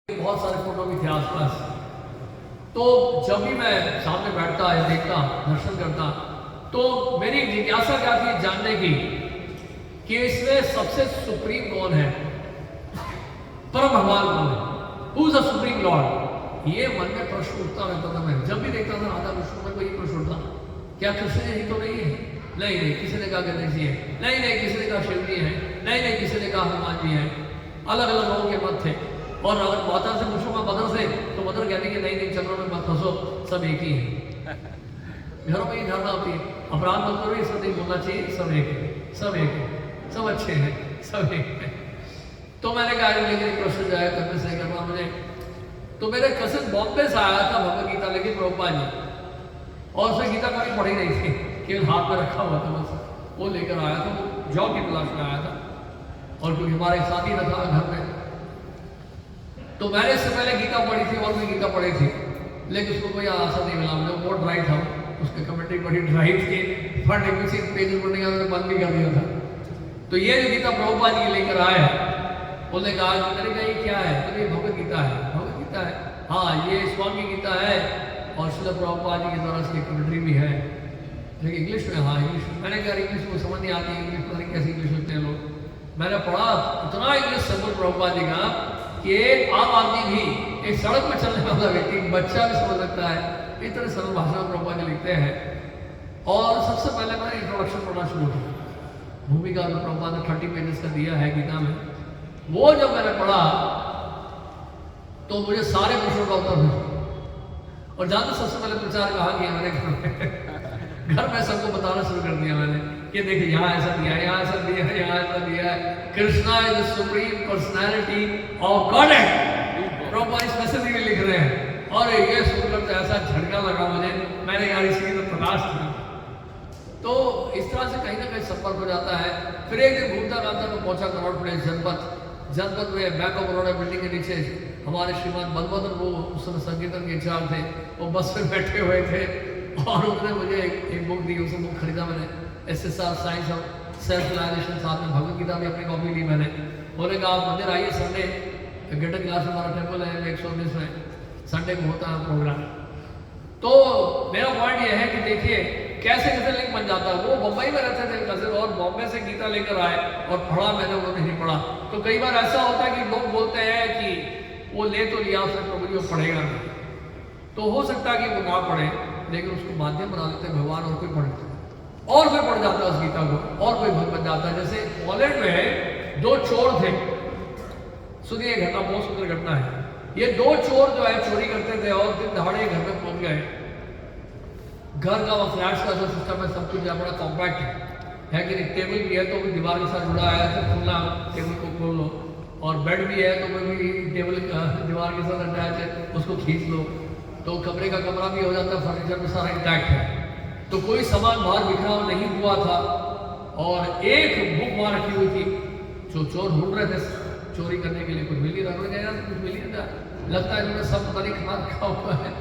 बहुत सारे फोटो भी थे आसपास। तो जब भी मैं सामने बैठता या देखता, दर्शन करता, तो मेरी जिज्ञासा क्या थी जानने की कि इसमें सबसे सुप्रीम कौन है, परम भगवान कौन है, who is the supreme Lord. ये मन में प्रश्न उठता रहता था। मैं जब भी देखता था राधा कृष्ण में, कोई प्रश्न उठता, क्या कृष्ण जी तो नहीं है? नहीं नहीं, किसी ने कहा गणेश जी है, नहीं नहीं किसी ने कहा शिव जी है, नहीं नहीं किसी ने कहा हनुमान जी है। अलग अलग लोगों के मत थे। और अगर माता से पूछूंगा मदर से, तो मदर कहती कि नहीं नहीं चक्रों में मत फंसो, सब एक ही है। घरों में ही धारणा होती है, अपराध मत करो, ये सब नहीं बोलना चाहिए, सब एक है, सब एक है, सब अच्छे हैं, सब एक है। तो मैंने कहा लेकिन एक क्वेश्चन जो है करने से करना मुझे। तो मेरे कजिन बॉम्बे से आया था भगवत गीता लेके प्रभुपा जी, और उसे गीता कभी पढ़ी नहीं थी, केवल हाथ में रखा हुआ था बस। वो लेकर आया था, वो जॉब की तलाश में आया था, और क्योंकि हमारे शादी न था घर में, तो मैंने इससे पहले गीता पढ़ी थी और भी गीता पढ़ी थी, लेकिन उसको कोई आंसर नहीं मिला मुझे। बहुत ड्राई था, उसकी कमेंट्री बड़ी ड्राई थी, फट किसी पेज पढ़ने का मैंने बंद भी कर दिया था। तो ये जो गीता प्रभुपा जी लेकर आए, उन्होंने कहा कि मैंने कहा ये क्या है? तो ये भगवत गीता है। भगवत गीता है? हाँ, ये स्वामी गीता है, और श्रील प्रभुपा जी की तरह से कमेंट्री भी है, लेकिन इंग्लिश में। हाँ इंग्लिश। मैंने कहा इंग्लिश को समझ नहीं आती, इंग्लिश पता नहीं कैसे इंग्लिश होते हैं लोग। मैंने पढ़ा इतना इंग्लिश सिंपल प्रभुपा जी का कि एक आम आदमी भी, एक सड़क पर चलने वाला व्यक्ति, बच्चा भी समझ सकता है। इस तरह सरल भाषा में प्रभुपा जी लिखते हैं। और सबसे पहले मैंने इंट्रोडक्शन पढ़ना शुरू किया, भूमिका जो प्रभुपा ने 30 पेजेस का दिया है गीता में, वो जब मैंने पढ़ा तो मुझे सारे प्रश्नों का उत्तर मिला। और जहाँ तक सबसे पहले प्रचार कहा किया मैंने घर में सबको बताना शुरू कर दिया मैंने कि देखिए यहाँ ऐसा दिया है, यहाँ ऐसा दिया है, यहाँ ऐसा दिया है। Krishna is the supreme personality of God. Prabhupada specifically लिख रहे हैं। और ये सुनकर तो ऐसा झटका लगा मुझे, मैंने यार इसकी तो तलाश थी। तो इस तरह से कहीं ना कहीं संपर्क हो जाता है। फिर एक दिन घूमता घामता मैं पहुंचा कनॉट प्लेस जनपद में बैंक ऑफ बड़ौदा बिल्डिंग के नीचे हमारे श्रीमान बलभद्र, वो उस समय संकीर्तन के इंचार्ज थे, वो बस में बैठे हुए थे, और उन्होंने मुझे एक बुक दी। उस बुक खरीदा मैंने, SSR science of self realisation, साथ में भगवत गीता भी अपनी कॉपी ली मैंने। बोले कहा आप मंदिर आइए, संडे गेटर क्लास में हमारा टेम्पल है 119 में, संडे को होता है प्रोग्राम। तो मेरा पॉइंट ये है कि देखिए कैसे कैसे लिंक बन जाता है। वो मुंबई में रहते थे कजिन, और बॉम्बे से गीता लेकर आए और पढ़ा मैंने, उन्होंने नहीं पढ़ा। तो कई बार ऐसा होता है कि लोग बोलते हैं कि वो ले तो लिया उसने प्रभु जी, वो पढ़ेगा नहीं। तो हो सकता है कि वो ना पढ़े, लेकिन उसको माध्यम बना देते हैं भगवान, और कोई पढ़ लेते हैं, और कोई पढ़ जाता है उस गीता को, और कोई भक्त बन जाता है। जैसे पोलैंड में 2 चोर थे, सुनिए घटना, बहुत सुंदर घटना है। ये 2 चोर जो है चोरी करते थे, और दिन दहाड़े घर में पहुंच गए। घर का फ्लैट्स का जो सिस्टम है सब कुछ बड़ा कॉम्पैक्ट है कि नहीं, टेबल भी है तो भी दीवार के साथ जुड़ा है, तो खुलना टेबल को खोल लो, और बेड भी है तो वो भी टेबल दीवार के साथ अटैच है, उसको खींच लो, तो कमरे का कमरा भी हो जाता है, फर्नीचर में सारा इंटैक्ट है। तो कोई सामान बाहर बिखराव नहीं हुआ था, और एक बुक वहाँ रखी हुई थी। जो चोर ढूंढ रहे थे चोरी करने के लिए, कुछ मिल ही रहा, कुछ मिल ही नहीं रहा, लगता है इन्होंने सब पता नहीं खा रखा हुआ है,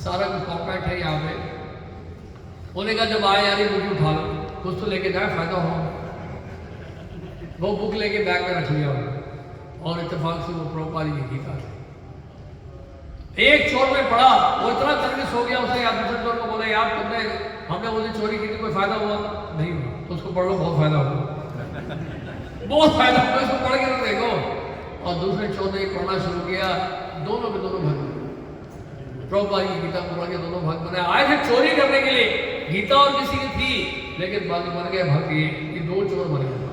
सारा कुछ कॉम्पैक्ट है यहाँ पे। उन्होंने कहा जब आए यार ये बुक उठा लो, कुछ तो लेके जाए, फायदा हो। वो बुक लेके बैग में रख लिया उन्होंने, और इत्तेफाक से वो प्रभुपा जी की गीता। एक चोर में पड़ा, वो इतना तकलीफ हो गया उसे, यार दूसरे चोर को बोला यार हमने वो चोरी की थी, कोई फायदा हुआ नहीं हुआ? तो उसको पढ़ लो, बहुत फायदा हुआ, बहुत फायदा हुआ, इसको पढ़ के तो देखो। और दूसरे चोर ने पढ़ना शुरू किया, दोनों के दोनों भक्त, प्रभुपा जी की गीता पढ़ के दोनों भक्त बने। आए थे चोरी करने के लिए, गीता और किसी की थी, लेकिन बाद में बन गए भक्त, ये 2 चोर बन गए।